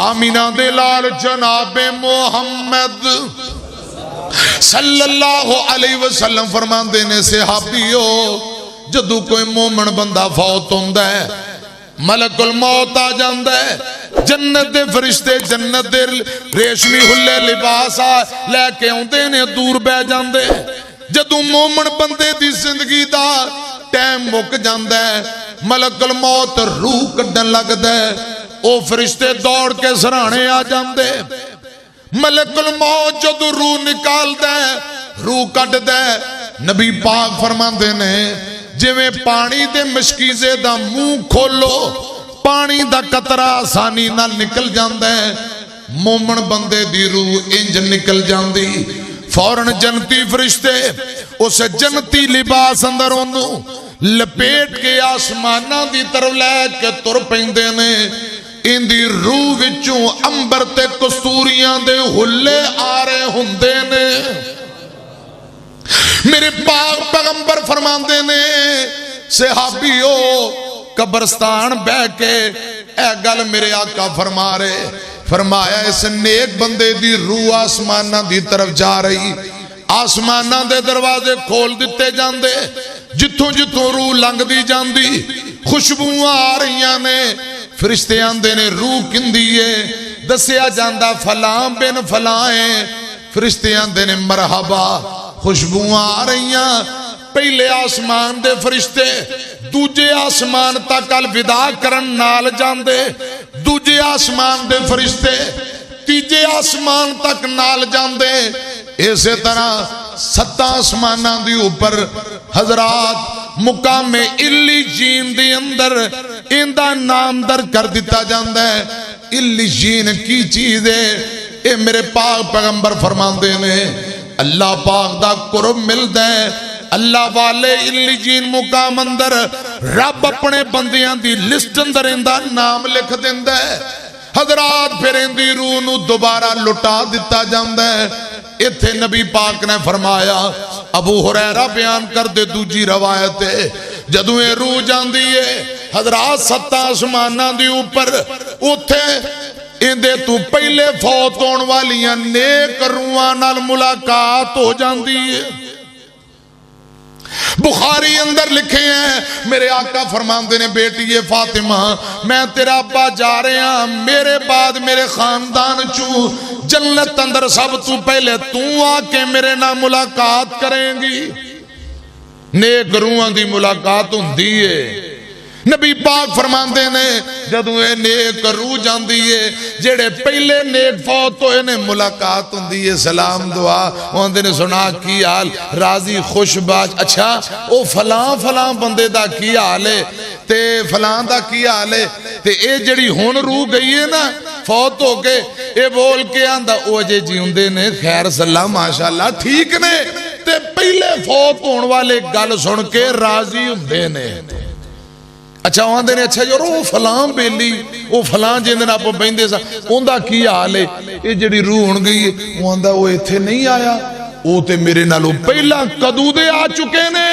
آمینہ دے لال جناب محمد صلی اللہ علیہ وسلم فرماندے نے صحابیو جدو کوئی مومن بندہ فوت ہوندہ ہے ملک الموت آ جاندہ ہے جنت دے فرشتے جنت دے ریشمی ہلے لباسا لے کے ہوندے نے دور بے جاندے جدو مومن بندے دی زندگی دا ٹائم مک جاندہ ہے ملک الموت روح کڈن لگ دے او فرشتے دوڑ کے سرانے آ جاندے ملک الموت جدو روح نکال دے روح کٹ دے نبی پاک فرماندے نے جویں پانی دے مشکیزے دا منہ کھولو پانی دا قطرہ آسانی نہ نکل جاندے مومن بندے دی روح انج نکل جاندی فوراں جنتی فرشتے اسے جنتی لباس اندر انہوں لپیٹ کے آسمانہ دی طرف لے کے تر پیندے نے ان دی روح وچوں امبر تے کستوریاں دے ہلے آ رہے ہوندے نے میرے پاک پیغمبر فرماندے نے صحابیو قبرستان بہ کے اے گل میرے آقا فرما رہے فرمایا اس نیک بندے دی روح آسمانہ دی طرف جا رہی آسمانہ دے دروازے کھول دیتے جاندے جتوں جتوں روح لنگ دی جاندی خوشبوئیں آ رہیاں نے فرشتے آندے نے روح کندیے دسیا جاندہ فلاں بن فلائیں فرشتے آندے نے مرحبا خوشبوئیں آ رہیاں پہلے آسمان دے فرشتے دوجے آسمان تک الوداع کرن نال جاندے دوجے آسمان دے فرشتے تیجے آسمان تک نال جاندے اسی طرح 7 آسمانہ دی اوپر حضرات مقام علی جین دی اندر اندہ نام در کر دیتا جاندہ ہے علی جین کی چیز ہے اے میرے پاک پیغمبر فرماندے نے اللہ پاک دا قرب مل دے اللہ والے علی جین مقام اندر رب اپنے بندیاں دی لسٹ اندر اندہ نام لکھ دیندہ ہے حضرات پھر اندی روح نو دوبارہ لٹا دیتا جاندہ ہے اتھے نبی پاک نے فرمایا ابو ہریرہ بیان کر دے دوجی روایت ہے جدویں روح جاندی ہے حضرات 7 آسمانہ دی اوپر اتھے اندے تو پہلے فوت ہون والیاں نیک روحاں نال ملاقات ہو جاندی ہے بخاری اندر لکھے ہیں میرے آقا فرماندے نے بیٹی فاطمہ میں تیرا ابا جا رہے ہیں میرے بعد میرے خاندان چوں جنت اندر سب تو پہلے تو آکے میرے نہ ملاقات کریں گی نیک روحاں دی ملاقات ہوندی ہے نبی پاک فرماندے نے جدوں اے نیک روح جاندی ہے جڑے پہلے نیک فوت ہوئے نے ملاقات ہوندی ہے سلام دعا ہوندے نے سنا کی حال راضی خوش باش اچھا او فلاں بندے دا کی حال ہے تے فلاں دا کی حال ہے تے اے جڑی ہون روح گئی ہے نا فوت ہو کے اے بول کے آندہ او جے جی ہوندے نے خیر صلاح ماشاءاللہ ٹھیک نے تے پہلے فوت ہون والے گل سن کے راضی ہوندے نے اچھا وہاں دینے اچھا جو رو فلاں بیلی وہ فلاں جیندن آپ بیندے سا اوندہ کی آلے یہ جڑی روح ہون گئی ہے وہاں دا وہ ایتھے نہیں آیا وہ تے میرے نالو پہلا قدودے آ چکے نے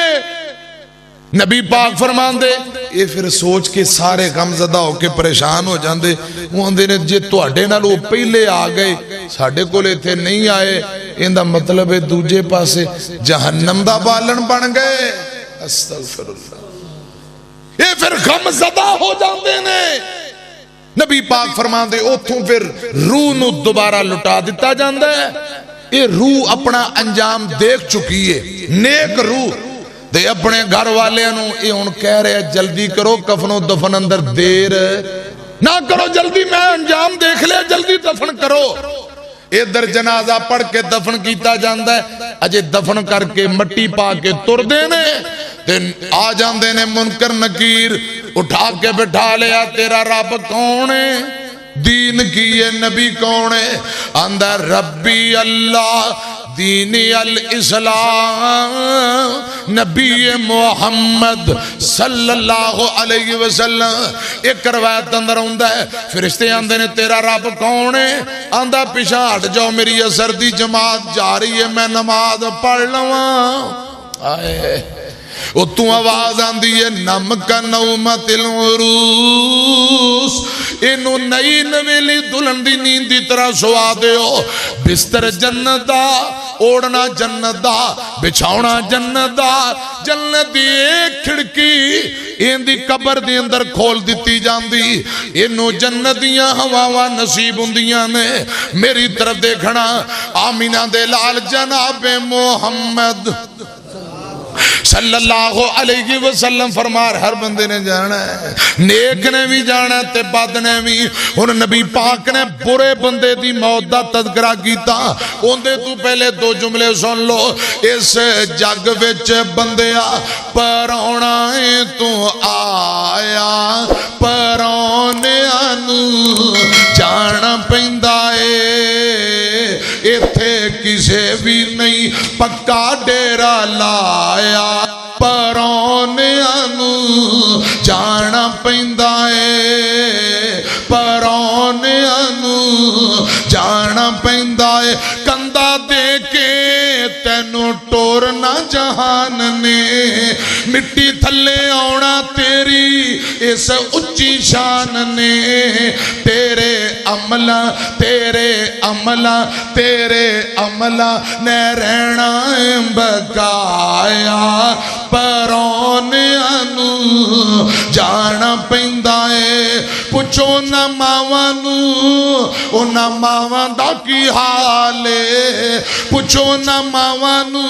نبی پاک فرمان دے یہ پھر سوچ کے سارے غم زدہ ہو کے پریشان ہو جاندے وہاں دینے جے تو اڈے نالو پہلے آ گئے ساڑھے کو لیتے نہیں آئے اندہ مطلب ہے دوجے پاسے جہنم دا بالن بن گئے استغفر اللہ یہ پھر غم زدہ ہو جاندے نے نبی پاک فرمان دے اوتھوں پھر روح نو دوبارہ لٹا دیتا جاندے یہ روح اپنا انجام دیکھ چکی ہے نیک روح دے اپنے گھر والے نو یہ ان کہہ رہے جلدی کرو کفن و دفن اندر دیر نہ کرو جلدی میں انجام دیکھ لے جلدی دفن کرو ادھر جنازہ پڑھ کے دفن کیتا جاندہ ہے اجے دفن کر کے مٹی پا کے تر دینے آ جاندے نے منکر نکیر اٹھا کے بٹھا لیا تیرا رب کون ہے دین کی یہ نبی کون ہے اندر ربی اللہ دینی الاسلام نبی محمد صلی اللہ علیہ وسلم ایک روایت اندر ہوندہ ہے فرشتے آندے نے تیرا رب کون ہے آندہ پیچھا ہٹ جاؤ میری اثر دی جماعت جا رہی ہے میں نماز پڑھ لواں آئے اتوں آواز آندی ہے نمک نومت العروس اینو نئی نویلی دلہن دی نیند دی طرح سوا دیو بستر جنت دا اوڑنا جنت دا بچھاونا جنت دا جنت دی ایک کھڑکی این دی قبر دی اندر کھول دیتی جاندی اینو جنت دیاں ہواواں نصیب ہوندیاں نے میری طرف دیکھنا آمینہ دے لال جناب محمد صلی اللہ علیہ وسلم فرمار ہر بندے نے جانا ہے نیک نے بھی جانا ہے تے بد نے بھی ان نبی پاک نے برے بندے دی موت دا تذکرہ کیتا اوندے تو پہلے دو جملے سن لو اس جگ وچ بندیا پرونا تو آیا پرونے انو جانا پیندا اے ایتھے کسے بھی نہیں پکا ڈیرا لایا پرونے انو جانا پیندا اے پرونے انو جانا پیندا اے کندہ دے کے تینو ٹورنا جہان نے مٹی تھلے آونا تیری اس اچھی شان نے تیرے عملہ نے رہنا بقایا پرونے انو جانا پیندا اے پوچھو نہ ماوانو او نہ ماوان دا کی حالے پوچھو نہ ماوانو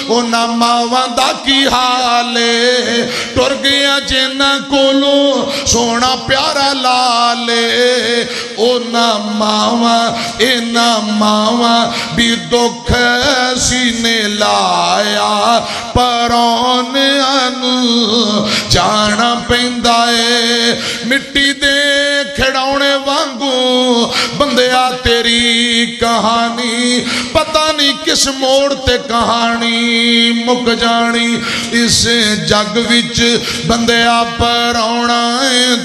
او نہ ماوان دا کی حالے ٹر گیا جنہ کولو سونا پیارا لالے او نہ ماوان اے نہ ماوان بھی دکھ سینے لایا پرونے انو جانا پیندا اے مٹی دے کھڑاونے وانگو بندیا تیری کہانی پتہ نہیں کس موڑ تے کہانی مک جانی اس جگ وچ بندیا پرونا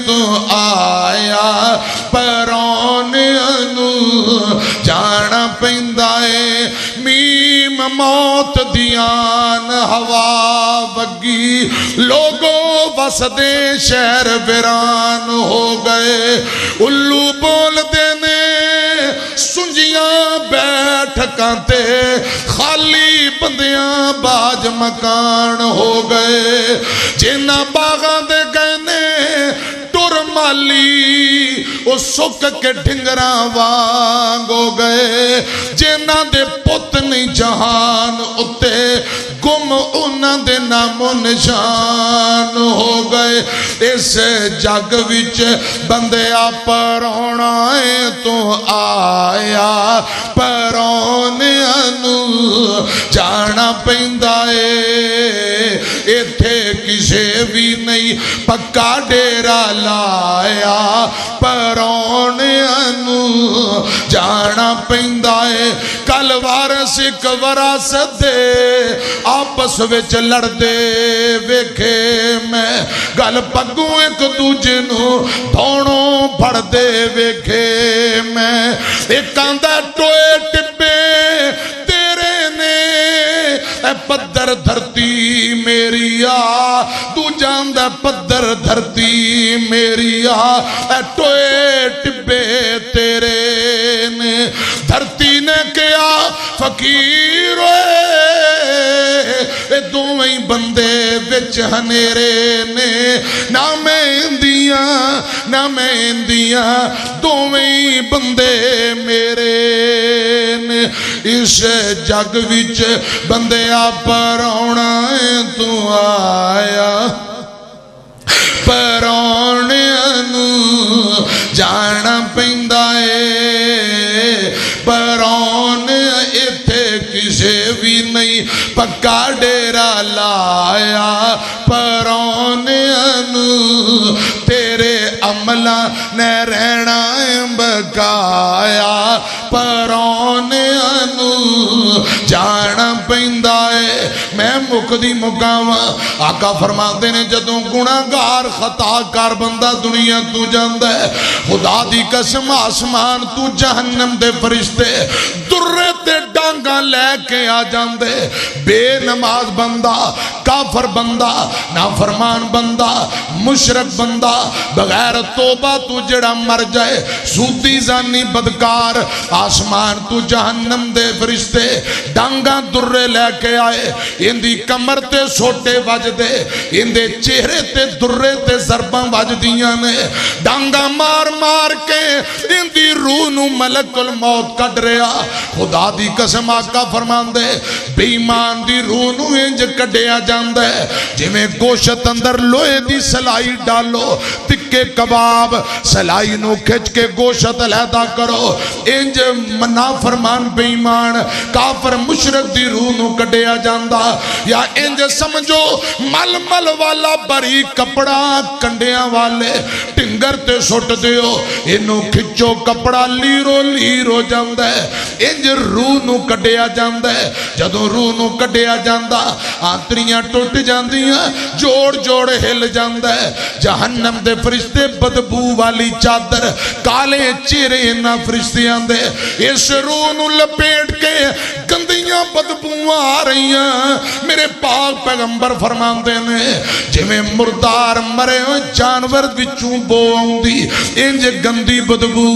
تو آیا پرونے انو جانا پیندا اے میم موت دیان ہوا بگی لوگوں وسدے شہر ویران ہو گئے الو بول دینے سنجیاں بیٹھ کانتے خالی بندیاں باج مکان ہو گئے جنہ باغاں دے گئنے ٹر مالی او سک کے ڈھنگراں وانگ ہو گئے جنہ دے پت نہیں جہان اتے گم انہاں دے نام و نشان ہو گئے اس جگ وچ بندیا پرونا تو آیا پرونے انو جانا پیندا اے ایتھے کسے بھی نہیں پکا ڈیرا لایا پرونے انو جانا پیندا اے کل وارث ایک وراثت دے آپس وچ لڑ دے ویکھے میں گل پگوں ایک دوجے نو دھونوں پھڑ دے ویکھے میں ایک آندہ ٹوئے ٹپے تیرے نے اے پدر دھرتی میری آ تو جاندہ پدر دھرتی میری آ اے ٹوئے ٹپے تیرے نے دھرتی نے کیا فقیر ہوئے اے دوویں بندے وچ ہنیرے نے نہ میں اندیاں دوویں بندے میرے نے اس جگ وچ بندے پرونا تو آیا پرونے انو جانا پیندا اے پرونے ایتھے کسے بھی نہیں پکا ڈیرا لایا پرونے انو تیرے عملہ نے رہنا بقایا پرونے انو جانا پیندا اے میں مکدی مقاواں آقا فرماتے نے جدوں گناہگار خطا کار بندہ دنیا تو جاندا ہے خدا دی قسم آسمان تو جہنم دے فرشتے درے تے ڈانگاں لے کے آ جاندے بے نماز بندہ کافر بندہ نافرمان بندہ مشرک بندہ بغیر توبہ تو جڑا مر جائے سودی زانی بدکار آسمان تو جہنم دے فرشتے ڈانگاں درے لے کے آئے اندی کمر تے سوٹے بج دے اندے چہرے تے درے تے ضرباں بج دیاں نے ڈانگاں مار مار کے اندی روح نو ملک الموت کٹ رہا خدا دی قسم آقا فرمان دے بے ایمان دی روح نو انج کڈیا جاندے جی میں گوشت اندر لوہے دی سلائی ڈالو تکے کباب سلائی نو کھچ کے گوشت علیحدہ کرو انج منا فرمان بے ایمان کافر مشرک دی روح نو کڈیا جاندا یا انج سمجھو مل مل والا بری کپڑا کنڈیاں والے ٹنگر تے سٹ دیو انو کھچو کپڑا لیرو لیرو جاندے انج روح نو کڈیا جاندے جدو روح نو کڈیا جاندا آنتریاں ٹوٹ جاندیاں جوڑ جوڑ ہل جاندے جہنم دے فرشتے بدبو والی چادر کالے چہرے نہ فرشتے آندے اس روح نو لپیٹ کے گندیاں بدبو آ رہی ہیں میرے پاک پیغمبر فرمان دے نے جی میں مردار مرے جانور وچوں بو آؤندی انج گندی بدبو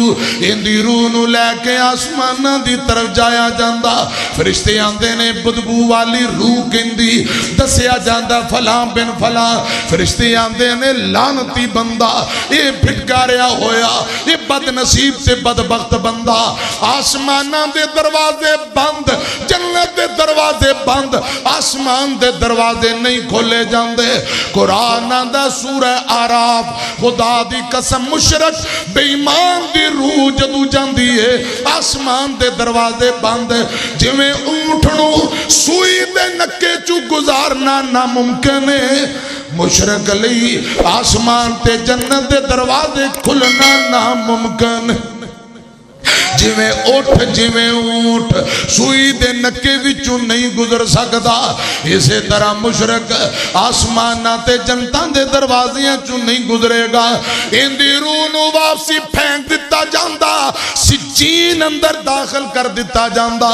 اندی روح نو لے کے آسمانہ دی طرف جایا جاندا فرشتے آندے نے بدبو والی روح کندی دسیا جاندا فلاں بن فلاں فرشتے آندے نے لعنتی بندہ یہ پھٹکاریا ہویا یہ بد نصیب سے بدبخت بندہ آسمانہ دے دروازے بند جنت دے دروازے بند آسمان دے دروازے نہیں کھولے جاندے قرآن آندہ سورہ آراف خدا دی قسم مشرک بے ایمان دی روح جدو جاندی ہے آسمان دے دروازے بند جی میں اونٹھنو سوئی دے نکے چو گزارنا ناممکن ہے مشرک لئی آسمان تے جنت دے دروازے کھلنا ناممکن جی میں اونٹ سوئی دے نکے وچوں نہیں گزر سکتا اسی طرح مشرک آسمانہ تے جنتاں دے دروازیاں چوں نہیں گزرے گا اندی روح نو واپسی پھینک دیتا جاندا سجین اندر داخل کر دیتا جاندا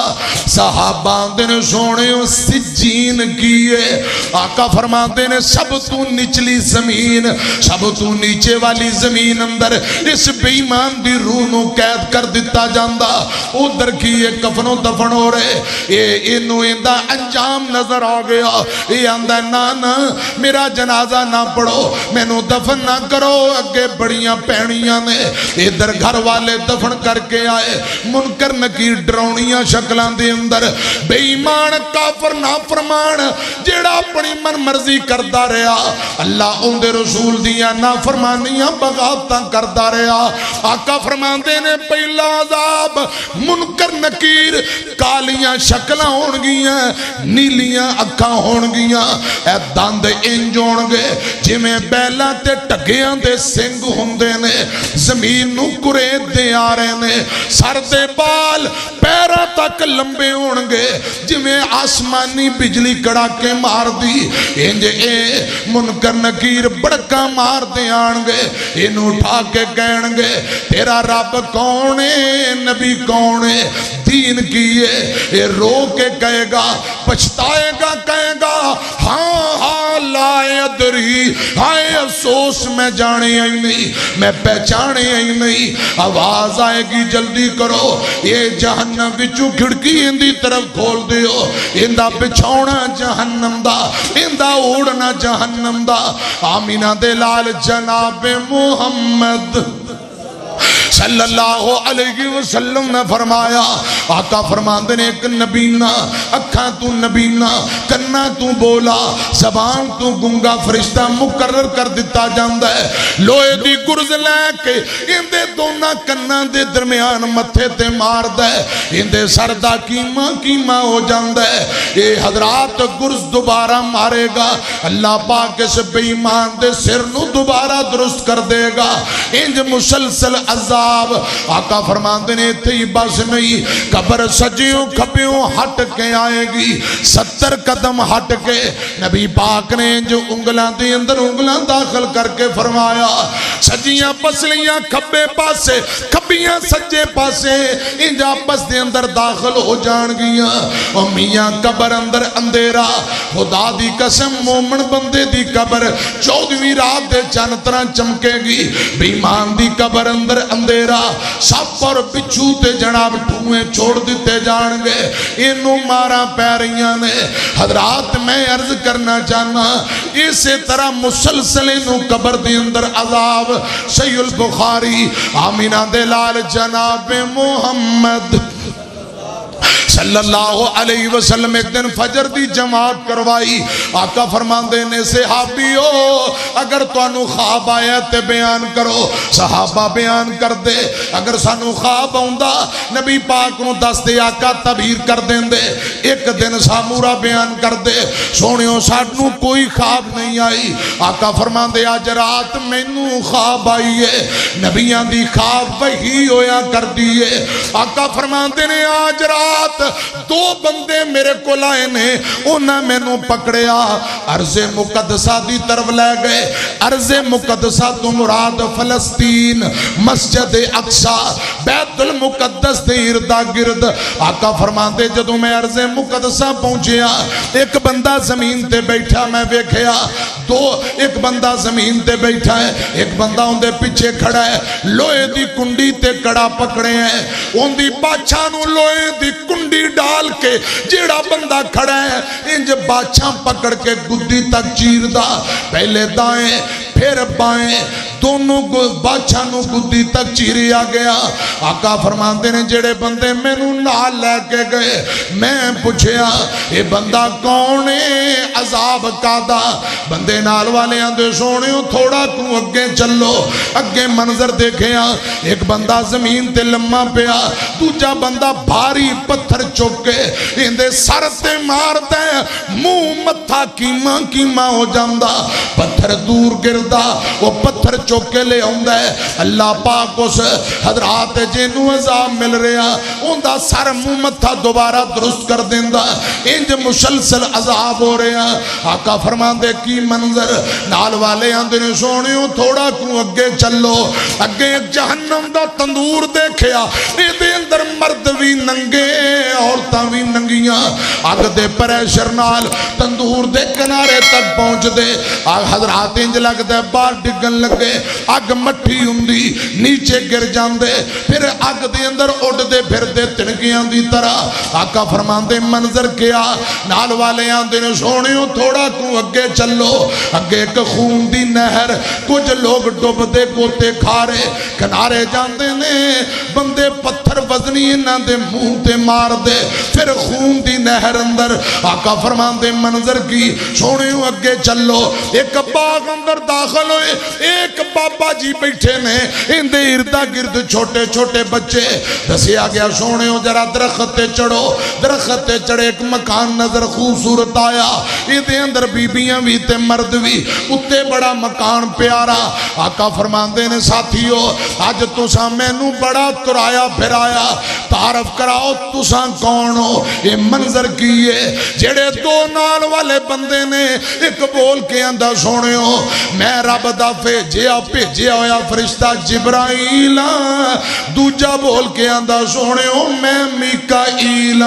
صحابہ دن سونے سجین کیے آقا فرماتے نے سب تو نچلی زمین سب تو نیچے والی زمین اندر اس بے ایمان دی روح نو قید کر دیتا جاندا ادھر کی یہ کفن و دفن ہو رہے یہ انو اندہ انجام نظر آ گیا یہ اندہ نانا میرا جنازہ نہ پڑھو میں نو دفن نہ کرو اگے بڑیاں پینیاں نے ادھر گھر والے دفن کر کے آئے منکر نکیر ڈرونیاں شکلان دے اندر بے ایمان کافر نافرمان جیڑا اپنی من مرضی کردہ رہا اللہ ان دے رسول دیا نافرمانیاں بغاوتاں کردہ رہا آقا فرمان دینے پہلا عذاب منکر نکیر کالیاں شکلہ ہونگیاں نیلیاں اکھاں ہونگیاں اے داند انج ہونگے جی میں بیلا تے ٹگیاں دے سنگ ہوندے نے زمین نو کرے دے آ رہے نے سر دے بال پیرہ تک لمبے ہونگے جی میں آسمانی بجلی کڑا کے مار دی انج اے منکر نکیر بڑکا مار دے آنگے انہوں اٹھا کے کہنگے تیرا رب کونے نبی کونے دین کیے یہ رو کے کہے گا پچھتائے گا کہے گا ہاں ہاں لا ادری ہائے افسوس میں جانے آئی نہیں میں پہچانے آئی نہیں آواز آئے گی جلدی کرو یہ جہنم بچو کھڑکی اندی طرف کھول دیو اندہ بچھونا جہنم دا اندہ اوڑنا جہنم دا آمینہ دلال جناب محمد صلی اللہ علیہ وسلم نے فرمایا آقا فرمان دینے ایک نبینا اکھاں تو نبینا کنا تو بولا زبان تو گنگا فرشتہ مقرر کر دیتا جاندہ ہے لوہے دی گرز لے کے اندے دونا کنا دے درمیان متھے تے مار دے اندے سردہ کیمہ ہو جاندہ ہے یہ حضرات گرز دوبارہ مارے گا اللہ پاک اس بے ایمان دے سر نو دوبارہ درست کر دے گا انج مسلسل عذاب عذاب. آقا فرماندے نے اتھے ہی بس نہیں, قبر سجیوں کھبیوں ہٹ کے آئے گی, 70 قدم ہٹ کے. نبی پاک نے جو انگلاں دے اندر انگلاں داخل کر کے فرمایا, سجیاں پسلیاں کھبے پاسے, کھبیاں سجے پاسے, انج آپس دے اندر داخل ہو جان گیاں. او میاں قبر اندر اندھیرا, خدا دی قسم مومن بندے دی قبر 14ویں رات دے چند طرح چمکے گی. بیمان دی قبر اندر اندھیرا, سپ اور بچھو تے جناب ٹھوئے چھوڑ دیتے جان گے, انہوں مارا پہ رہیاں نے. حضرات میں عرض کرنا چاہنا, اسی طرح مسلسل انہوں قبر دی اندر عذاب. صحیح البخاری آمینہ دلال جناب محمد صلی اللہ علیہ وسلم ایک دن فجر دی جماعت کروائی. آقا فرماندے نے صحابیو اگر توانو خواب آیا تے بیان کرو. صحابہ بیان کر دے. اگر سانو خواب آؤندا نبی پاک نو دس دے, آقا تعبیر کر دیں دے. ایک دن سامورا بیان کر دے, سونیو سانو کوئی خواب نہیں آئی. آقا فرماندے آج رات مینو خواب آئی ہے, نبیان دی خواب وہی ہویا کر دیئے. آقا فرماندے نے آج رات 2 بندے میرے کو لائے نے, انہاں میں نو پکڑیا, عرض مقدسہ دی طرف لے گئے. عرض مقدسہ تو مراد فلسطین, مسجد اقصی, بیت المقدس دے اردا گرد. آقا فرماندے جدوں میں عرض مقدسہ پہنچیا, ایک بندہ زمین تے بیٹھا میں ویکھیا, ایک بندہ زمین تے بیٹھا ہے, ایک بندہ ان دے پیچھے کھڑا ہے, لوہے دی کنڈی تے کڑا پکڑے ہیں. ان دی بادشاہ نو لوہے دی کنڈی ڈال کے جیڑا بندہ کھڑا ہے انج بادشاہ پکڑ کے گدی تک چیر دا, پہلے دائیں پھر بائیں, دونوں بادشاہ نو گدی تک چیریا گیا. آقا فرماندے نے جڑے بندے میں نو نال لے کے گئے, میں پوچھیا یہ بندہ کون ہے, عذاب کا دا. بندے نال والے آندے سونیو تھوڑا تو اگے چلو. اگے منظر دیکھیا, ایک بندہ زمین تے لمحہ پیا, دوجا بندہ بھاری پتھر چوکے اندے سر تے مار دے, منہ متھا کیما کیما ہو جاندا, پتھر دور گردا, وہ پتھر چوکے لے آندا ہے. اللہ پاک اس حضرات جنوں عذاب مل رہا ان دا سر منہ متھا دوبارہ درست کر دیندا, انج مسلسل عذاب ہو رہا. آقا فرماندے کی منظر, نال والے آندے نے سونیو تھوڑا کو اگے چلو. اگے جہنم دا تندور دیکھیا, اے دے اندر مرد بھی ننگے عورتاں بھی ننگیاں, اگ دے پریشر نال تندور دے کنارے تک پہنچ دے. حضرات انج لگ دے بار ڈگن لگے, اگ مٹھی ہوندی نیچے گر جاندے, پھر اگ دے اندر اڑ دے پھر دے تنگیاں دی طرح. آقا فرماندے منظر کیا, نال والے آندے نے سونیو تھوڑا کو اگے چلو. اگے ایک خون دی نہر, کچھ لوگ ڈوب دے گوتے کھارے کنارے جاندے نے, بندے پتھر وزنی انہاں دے منہ تے مار دے, پھر خون دی نہر اندر. آقا فرماندے منظر کی, سونیو اگے چلو. ایک باغ اندر داخل ہوئے, ایک بابا جی بیٹھے نے, ان دے اردا گرد چھوٹے چھوٹے بچے. دسیا گیا سونیو ذرا درخت تے چڑھو. درخت تے چڑھے, ایک مکان نظر خوبصورت آیا, یہ دے اندر بیبیاں بھی تے مرد بھی, اتے بڑا مکان پیارا. آقا فرماندے نے ساتھیو آج تساں مینوں بڑا ترایا پھرایا, تعارف کراؤ تساں کون ہو. یہ منظر کیے, جڑے 2 نال والے بندے نے ایک بول کے اندر سونیو میں رب دا بھیجیا ہویا فرشتہ جبرائیل, دوجا بول کے اندر سونیو میں میکائیل.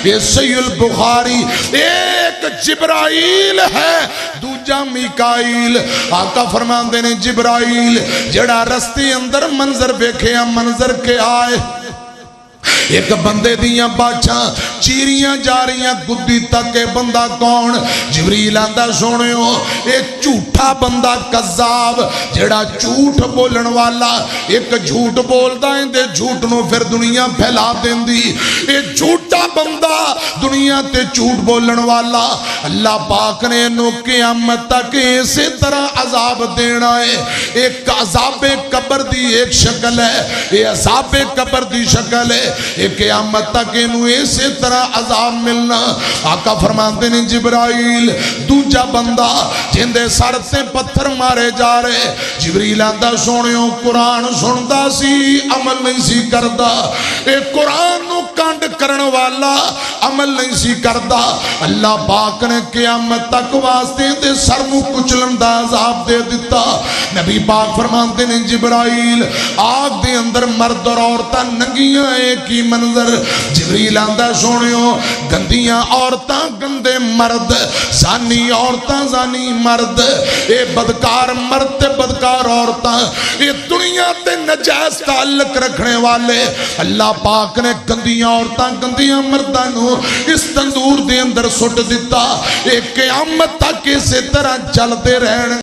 یہ صحیح البخاری, ایک جبرائیل ہے دوجا میکائیل. آقا فرماندے نے جبرائیل جڑا رستے اندر منظر بیکھیا, منظر کے آئے, ایک بندے دیاں بادشاہ چیریاں جا رہیاں گدی تک. بندہ کون؟ جبریل آندا سونیو ایک جھوٹا بندہ کذاب, جڑا جھوٹ بولن والا, ایک جھوٹ بولدا ہے تے جھوٹ نو پھر دنیا پھیلا دیندی. ایک جھوٹا بندہ دنیا تے جھوٹ بولن والا, اللہ پاک نے انہوں قیامت تک اسی طرح عذاب دینا ہے. ایک عذاب قبر دی ایک شکل ہے, یہ عذاب قبر دی شکل ہے. قیامت تک انہوں اسی طرح طرح عذاب ملنا. آقا فرماتے ہیں جبرائیل دوجا بندہ جندے سر سے پتھر مارے جا رہے. جبریل آندا سونیو قرآن سندا سی عمل نہیں سی کردا. اے قرآن نو کانڈ کرن والا عمل نہیں سی کردا. اللہ پاک نے قیامت تک واسطے دے سر نو کچلن دا عذاب دے دیتا. نبی پاک فرماتے ہیں جبرائیل آگ دے اندر مرد اور عورتاں ننگیاں ایک ہی منظر. جبریل آندا سونیو گندیاں عورتاں گندے مرد, زانی عورتاں زانی مرد, اے بدکار مرد تے بدکار عورتاں, اے دنیا تے نجائز تعلق رکھنے والے. اللہ پاک نے گندیاں عورتاں گندیاں مرداں نو اس تندور دے اندر سٹ دیتا. اے قیامت تک اسی طرح چلتے رہن.